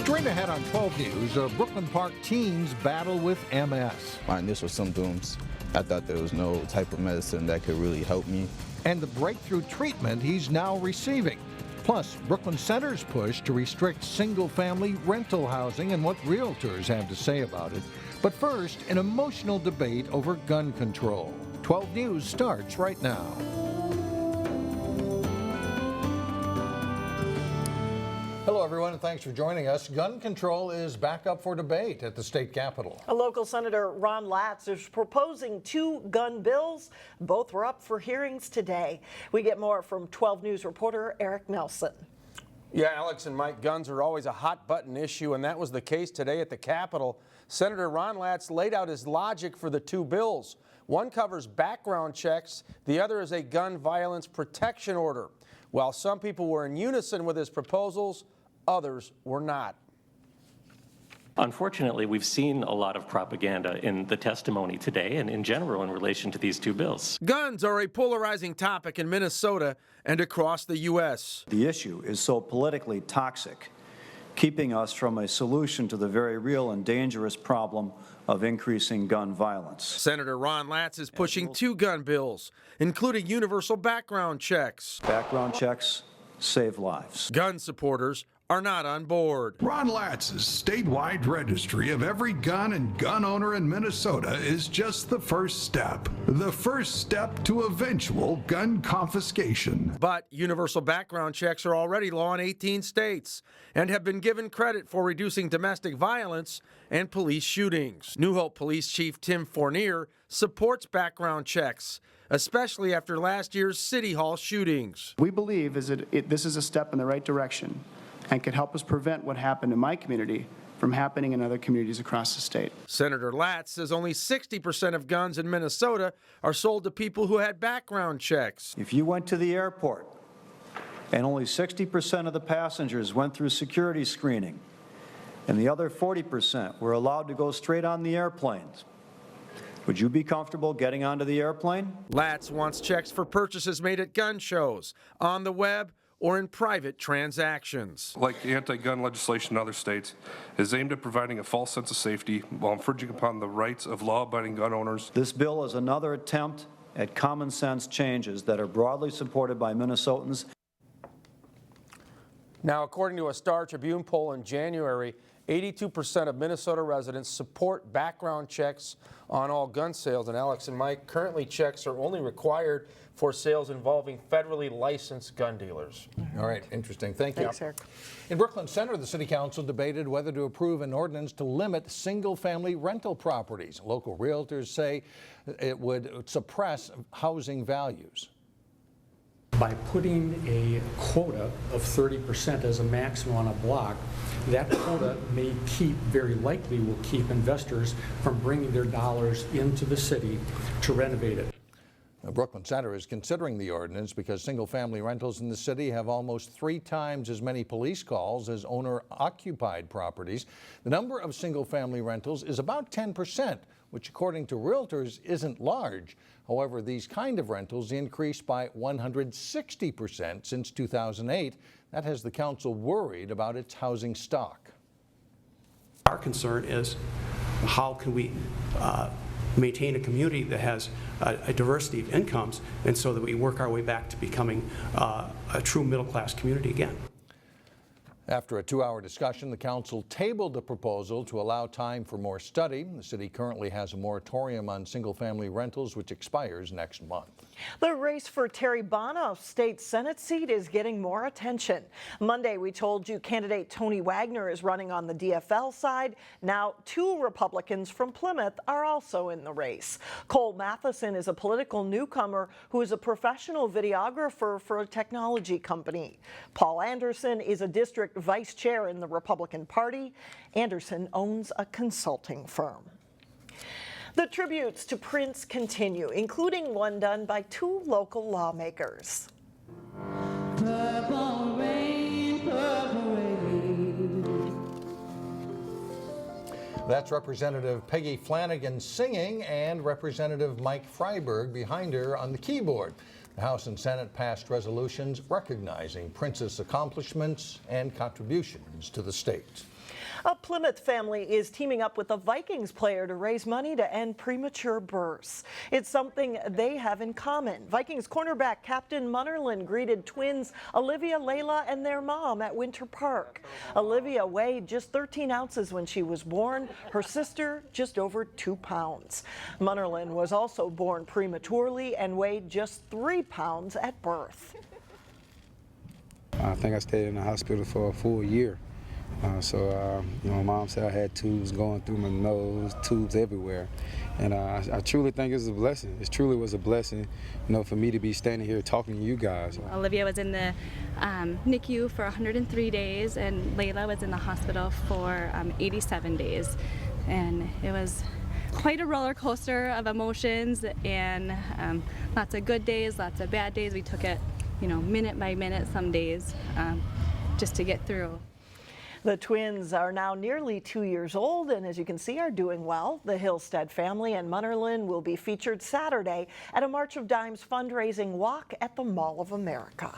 Straight ahead on 12 News, Brooklyn Park teens battle with MS. My initial symptoms, I thought there was no type of medicine that could really help me. And the breakthrough treatment he's now receiving. Plus, Brooklyn Center's push to restrict single-family rental housing and what realtors have to say about it. But first, an emotional debate over gun control. 12 News starts right now. Hello, everyone, and thanks for joining us. Gun control is back up for debate at the state capitol. A local Senator Ron Latz is proposing 2 gun bills. Both were up for hearings today. We get more from 12 News reporter Eric Nelson. Yeah, Alex and Mike, guns are always a hot button issue, and that was the case today at the Capitol. Senator Ron Latz laid out his logic for the 2 bills. One covers background checks, the other is a gun violence protection order. While some people were in unison with his proposals, others were not. Unfortunately, we've seen a lot of propaganda in the testimony today and in general in relation to these 2 bills. Guns are a polarizing topic in Minnesota and across the U.S. The issue is so politically toxic, keeping us from a solution to the very real and dangerous problem of increasing gun violence. Senator Ron Latz is pushing 2 gun bills, including universal background checks. Background checks save lives. Gun supporters are not on board. Ron Latz's statewide registry of every gun and gun owner in Minnesota is just the first step. The first step to eventual gun confiscation. But universal background checks are already law in 18 states and have been given credit for reducing domestic violence and police shootings. New Hope Police Chief Tim Fournier supports background checks, especially after last year's City Hall shootings. We believe this is a step in the right direction and could help us prevent what happened in my community from happening in other communities across the state. Senator Latz says only 60% of guns in Minnesota are sold to people who had background checks. If you went to the airport and only 60% of the passengers went through security screening and the other 40% were allowed to go straight on the airplanes, would you be comfortable getting onto the airplane? Latz wants checks for purchases made at gun shows, on the web, or in private transactions. Like the anti-gun legislation in other states, is aimed at providing a false sense of safety while infringing upon the rights of law-abiding gun owners. This bill is another attempt at common sense changes that are broadly supported by Minnesotans. Now, according to a Star Tribune poll in January, 82% of Minnesota residents support background checks on all gun sales. And Alex and Mike, currently checks are only required for sales involving federally licensed gun dealers. All right, interesting. Thank you. Thanks, Eric. In Brooklyn Center, the City Council debated whether to approve an ordinance to limit single-family rental properties. Local realtors say it would suppress housing values. By putting a quota of 30% as a maximum on a block, that quota very likely will keep investors from bringing their dollars into the city to renovate it. Brooklyn Center is considering the ordinance because single-family rentals in the city have almost 3 times as many police calls as owner-occupied properties. The number of single-family rentals is about 10%, which according to realtors isn't large. However, these kind of rentals increased by 160% since 2008. That has the council worried about its housing stock. Our concern is how can we maintain a community that has a diversity of incomes, and so that we work our way back to becoming a true middle-class community again. After a 2-hour discussion, the council tabled the proposal to allow time for more study. The city currently has a moratorium on single-family rentals, which expires next month. The race for Terry Bono's state Senate seat is getting more attention. Monday, we told you candidate Tony Wagner is running on the DFL side. Now, 2 Republicans from Plymouth are also in the race. Cole Matheson is a political newcomer who is a professional videographer for a technology company. Paul Anderson is a district vice chair in the Republican Party. Anderson owns a consulting firm. The tributes to Prince continue, including one done by 2 local lawmakers. Purple rain, purple rain. That's Representative Peggy Flanagan singing and Representative Mike Freiberg behind her on the keyboard. The House and Senate passed resolutions recognizing Prince's accomplishments and contributions to the state. A Plymouth family is teaming up with a Vikings player to raise money to end premature births. It's something they have in common. Vikings cornerback Captain Munnerlyn greeted twins Olivia, Layla, and their mom at Winter Park. Olivia weighed just 13 ounces when she was born. Her sister just over 2 pounds. Munnerlyn was also born prematurely and weighed just 3 pounds at birth. I think I stayed in the hospital for a full year. You know, Mom said I had tubes going through my nose, tubes everywhere. And I truly think it's a blessing. It truly was a blessing, you know, for me to be standing here talking to you guys. Olivia was in the NICU for 103 days, and Layla was in the hospital for 87 days. And it was quite a roller coaster of emotions, and lots of good days, lots of bad days. We took it, you know, minute by minute some days just to get through. The twins are now nearly 2 years old and, as you can see, are doing well. The Hillstead family and Munnerlyn will be featured Saturday at a March of Dimes fundraising walk at the Mall of America.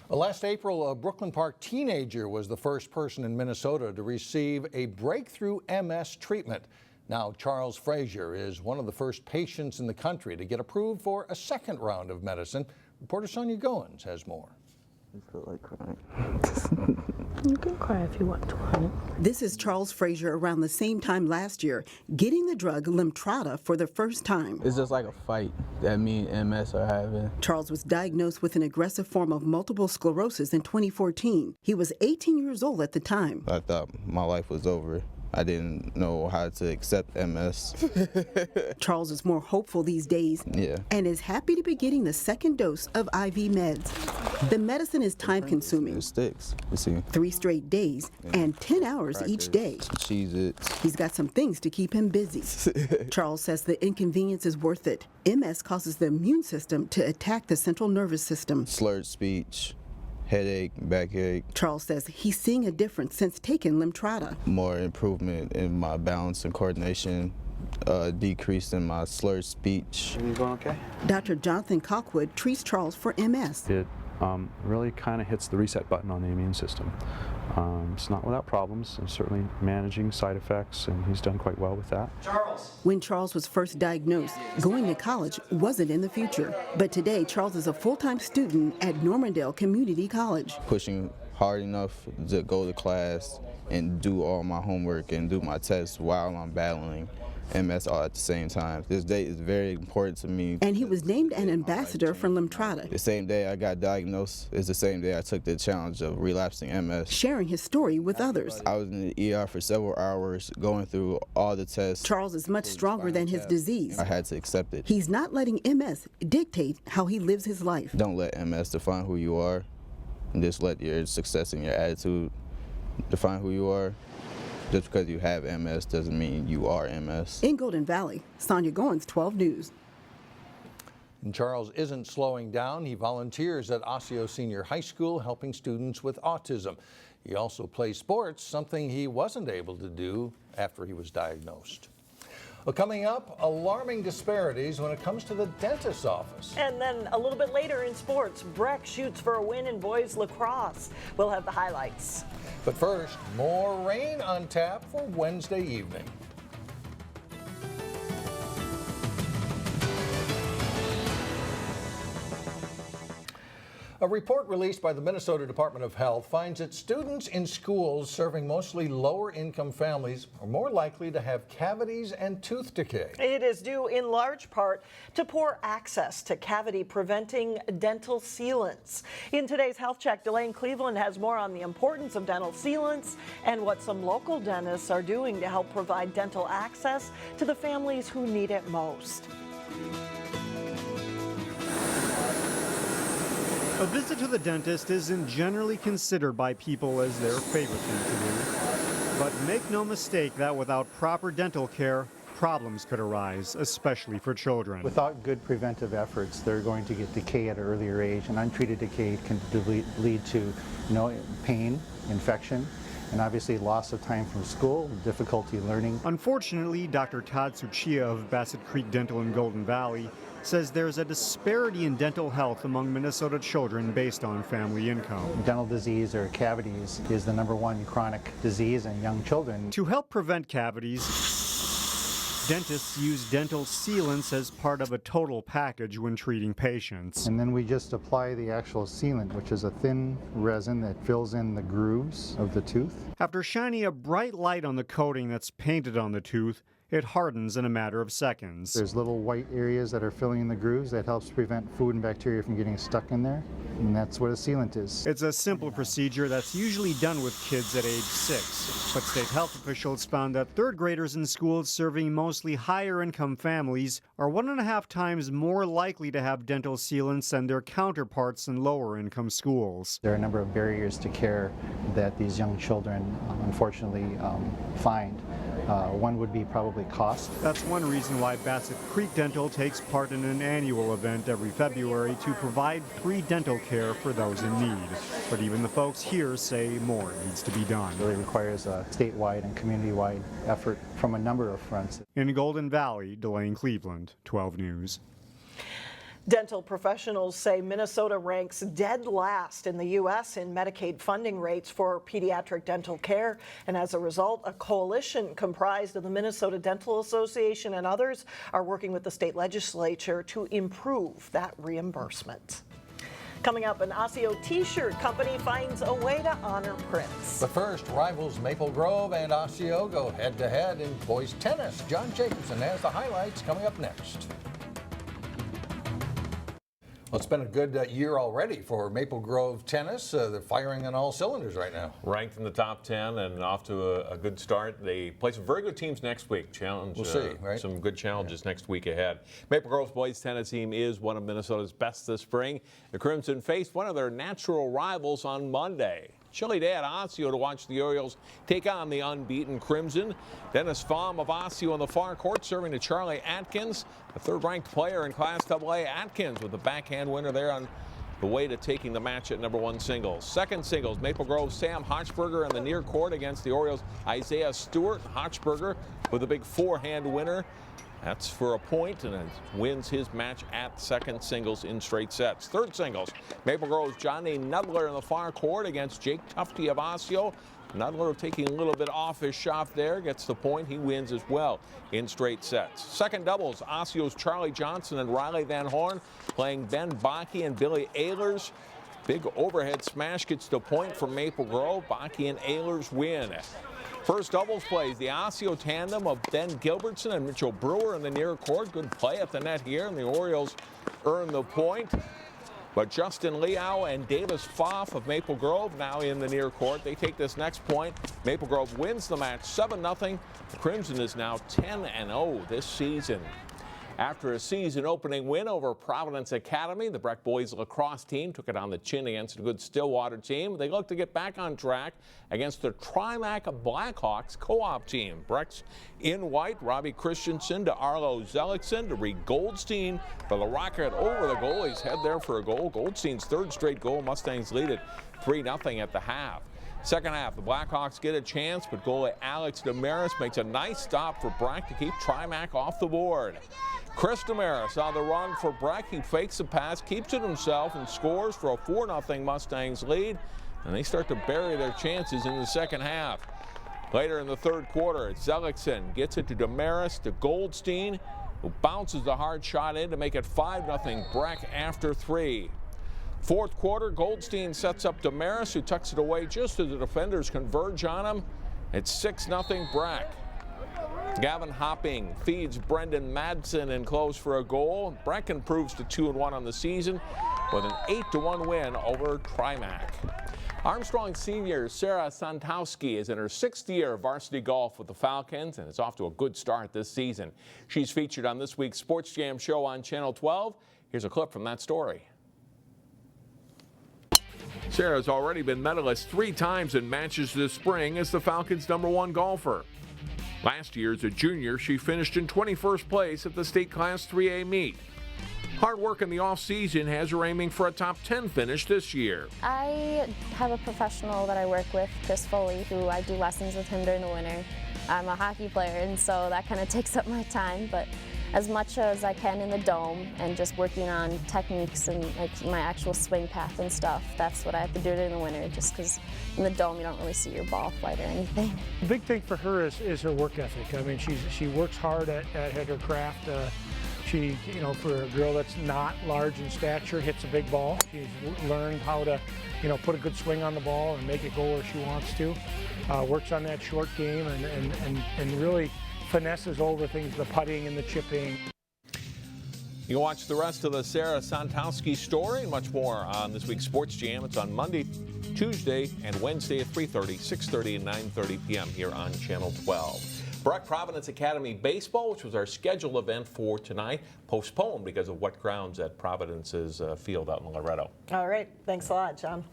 Last April, a Brooklyn Park teenager was the first person in Minnesota to receive a breakthrough MS treatment. Now, Charles Frazier is one of the first patients in the country to get approved for a second round of medicine. Reporter Sonia Goins has more. I feel like crying. You can cry if you want to, honey. This is Charles Frazier around the same time last year, getting the drug Limtrada for the first time. It's just like a fight that me and MS are having. Charles was diagnosed with an aggressive form of multiple sclerosis in 2014. He was 18 years old at the time. I thought my life was over. I didn't know how to accept MS. Charles is more hopeful these days and is happy to be getting the second dose of IV meds. The medicine is time-consuming. It sticks, you see. 3 straight days and 10 hours each day. Cheez-Its. He's got some things to keep him busy. Charles says the inconvenience is worth it. MS causes the immune system to attack the central nervous system. Slurred speech, headache, backache. Charles says he's seeing a difference since taking Limtrada. More improvement in my balance and coordination, decrease in my slurred speech. Are you going okay? Dr. Jonathan Cockwood treats Charles for MS. It really kind of hits the reset button on the immune system. It's not without problems, and certainly managing side effects, and he's done quite well with that. When Charles was first diagnosed, going to college wasn't in the future. But today, Charles is a full-time student at Normandale Community College. Pushing hard enough to go to class and do all my homework and do my tests while I'm battling MS all at the same time. This date is very important to me. And he was named an ambassador for Limtrada. The same day I got diagnosed is the same day I took the challenge of relapsing MS. Sharing his story with others. I was in the ER for several hours going through all the tests. Charles is much stronger than his disease. I had to accept it. He's not letting MS dictate how he lives his life. Don't let MS define who you are. And just let your success and your attitude define who you are. Just because you have MS doesn't mean you are MS. In Golden Valley, Sonia Goins, 12 News. And Charles isn't slowing down. He volunteers at Osseo Senior High School helping students with autism. He also plays sports, something he wasn't able to do after he was diagnosed. Well, coming up, alarming disparities when it comes to the dentist's office. And then a little bit later in sports, Breck shoots for a win in boys lacrosse. We'll have the highlights. But first, more rain on tap for Wednesday evening. A report released by the Minnesota Department of Health finds that students in schools serving mostly lower-income families are more likely to have cavities and tooth decay. It is due in large part to poor access to cavity-preventing dental sealants. In today's Health Check, Delane Cleveland has more on the importance of dental sealants and what some local dentists are doing to help provide dental access to the families who need it most. A visit to the dentist isn't generally considered by people as their favorite thing to do. But make no mistake that without proper dental care, problems could arise, especially for children. Without good preventive efforts, they're going to get decay at an earlier age, and untreated decay can lead to pain, infection, and obviously loss of time from school, difficulty learning. Unfortunately, Dr. Todd Suchia of Bassett Creek Dental in Golden Valley says there's a disparity in dental health among Minnesota children based on family income. Dental disease or cavities is the #1 chronic disease in young children. To help prevent cavities, dentists use dental sealants as part of a total package when treating patients. And then we just apply the actual sealant, which is a thin resin that fills in the grooves of the tooth. After shining a bright light on the coating that's painted on the tooth, it hardens in a matter of seconds. There's little white areas that are filling in the grooves that helps prevent food and bacteria from getting stuck in there, and that's what a sealant is. It's a simple procedure that's usually done with kids at age 6, but state health officials found that third graders in schools serving mostly higher income families are 1.5 times more likely to have dental sealants than their counterparts in lower income schools. There are a number of barriers to care that these young children unfortunately find. One would be probably cost. That's one reason why Bassett Creek Dental takes part in an annual event every February to provide free dental care for those in need. But even the folks here say more needs to be done. It really requires a statewide and community-wide effort from a number of fronts. In Golden Valley, Delane Cleveland, 12 News. Dental professionals say Minnesota ranks dead last in the U.S. in Medicaid funding rates for pediatric dental care. And as a result, a coalition comprised of the Minnesota Dental Association and others are working with the state legislature to improve that reimbursement. Coming up, an Osseo t-shirt company finds a way to honor Prince. But first, rivals Maple Grove and Osseo go head-to-head in boys tennis. John Jacobson has the highlights coming up next. Well, it's been a good year already for Maple Grove tennis. They're firing on all cylinders right now. Ranked in the top 10 and off to a good start. They play some very good teams next week. We'll see, right? Some good challenges next week ahead. Maple Grove's boys tennis team is one of Minnesota's best this spring. The Crimson faced one of their natural rivals on Monday. Chilly day at Osseo to watch the Orioles take on the unbeaten Crimson. Dennis Fahm of Osseo on the far court serving to Charlie Atkins, the third-ranked player in Class AA. Atkins with the backhand winner there on the way to taking the match at #1 singles. Second singles, Maple Grove Sam Hochberger in the near court against the Orioles' Isaiah Stewart. Hochberger with a big forehand winner. That's for a point, and it wins his match at second singles in straight sets. Third singles, Maple Grove's Johnny Nudler in the far court against Jake Tufte of Osseo. Nudler taking a little bit off his shot there, gets the point. He wins as well in straight sets. Second doubles, Osseo's Charlie Johnson and Riley Van Horn playing Ben Bakke and Billy Ehlers. Big overhead smash gets the point for Maple Grove. Bakke and Ehlers win. First doubles plays, the Osseo tandem of Ben Gilbertson and Mitchell Brewer in the near court. Good play at the net here, and the Orioles earn the point. But Justin Liao and Davis Pfaff of Maple Grove now in the near court. They take this next point. Maple Grove wins the match 7-0. The Crimson is now 10-0 this season. After a season-opening win over Providence Academy, the Breck boys lacrosse team took it on the chin against a good Stillwater team. They look to get back on track against the TRIMAC Blackhawks co-op team. Breck's in white, Robbie Christensen to Arlo Zellickson to Reed Goldstein for the Rocket over the goalie's head there for a goal. Goldstein's third straight goal. Mustangs lead it 3-0 at the half. Second half, the Blackhawks get a chance, but goalie Alex Damaris makes a nice stop for Breck to keep TRIMAC off the board. Chris Damaris on the run for Breck. He fakes the pass, keeps it himself, and scores for a 4-0 Mustangs lead. And they start to bury their chances in the second half. Later in the third quarter, Zellickson gets it to Damaris to Goldstein, who bounces the hard shot in to make it 5-0 Breck after 3. Fourth quarter, Goldstein sets up Damaris, who tucks it away just as the defenders converge on him. It's 6-0 Breck. Gavin Hopping feeds Brendan Madsen and close for a goal. Breck improves to 2-1 on the season with an 8-1 win over TRIMAC. Armstrong senior Sarah Sontowski is in her 6th year of varsity golf with the Falcons and is off to a good start this season. She's featured on this week's Sports Jam show on Channel 12. Here's a clip from that story. Sarah's already been medalist 3 times in matches this spring as the Falcons' #1 golfer. Last year as a junior, she finished in 21st place at the state Class 3A meet. Hard work in the off-season has her aiming for a top 10 finish this year. I have a professional that I work with, Chris Foley, who I do lessons with him during the winter. I'm a hockey player, and so that kind of takes up my time, but as much as I can in the dome and just working on techniques and like my actual swing path and stuff. That's what I have to do during the winter, just because in the dome you don't really see your ball flight or anything. The big thing for her is her work ethic. I mean, she works hard at her craft. She, you know, for a girl that's not large in stature, hits a big ball. She's learned how to, you know, put a good swing on the ball and make it go where she wants to. Works on that short game and really finesses over things, the putting and the chipping. You can watch the rest of the Sarah Sontowski story and much more on this week's Sports Jam. It's on Monday, Tuesday, and Wednesday at 3:30, 6:30, and 9:30 p.m. here on Channel 12. Breck Providence Academy Baseball, which was our scheduled event for tonight, postponed because of wet grounds at Providence's field out in Loretto. All right, thanks a lot, John.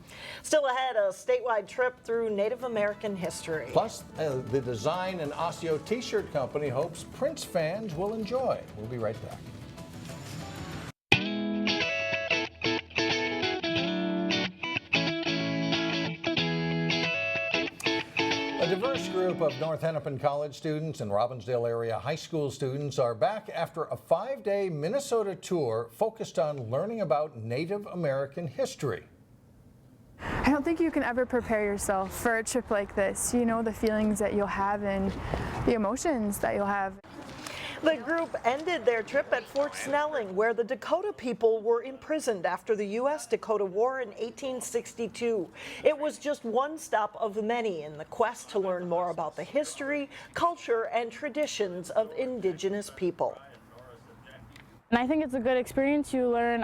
Still ahead, a statewide trip through Native American history. Plus, the Design and Osseo t-shirt company hopes Prince fans will enjoy. We'll be right back. A diverse group of North Hennepin College students and Robbinsdale area high school students are back after a 5-day Minnesota tour focused on learning about Native American history. I don't think you can ever prepare yourself for a trip like this. You know the feelings that you'll have and the emotions that you'll have. The group ended their trip at Fort Snelling, where the Dakota people were imprisoned after the U.S.-Dakota War in 1862. It was just one stop of many in the quest to learn more about the history, culture, and traditions of Indigenous people. And I think it's a good experience. You learn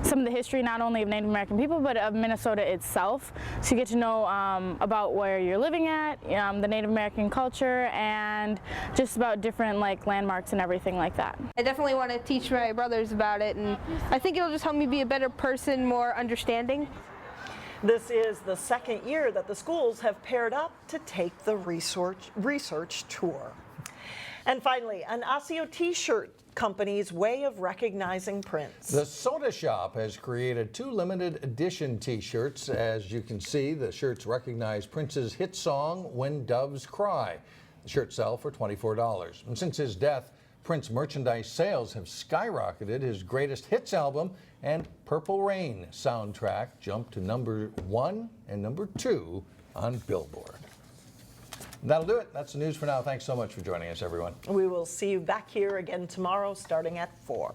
some of the history not only of Native American people but of Minnesota itself. So you get to know about where you're living at, the Native American culture, and just about different like landmarks and everything like that. I definitely want to teach my brothers about it, and I think it'll just help me be a better person, more understanding. This is the second year that the schools have paired up to take the research tour. And finally, an Osseo t-shirt company's way of recognizing Prince. The Soda Shop has created 2 limited edition t-shirts. As you can see, the shirts recognize Prince's hit song, When Doves Cry. The shirts sell for $24. And since his death, Prince merchandise sales have skyrocketed. His greatest hits album and Purple Rain soundtrack jumped to #1 and #2 on Billboard. That'll do it. That's the news for now. Thanks so much for joining us, everyone. We will see you back here again tomorrow starting at 4.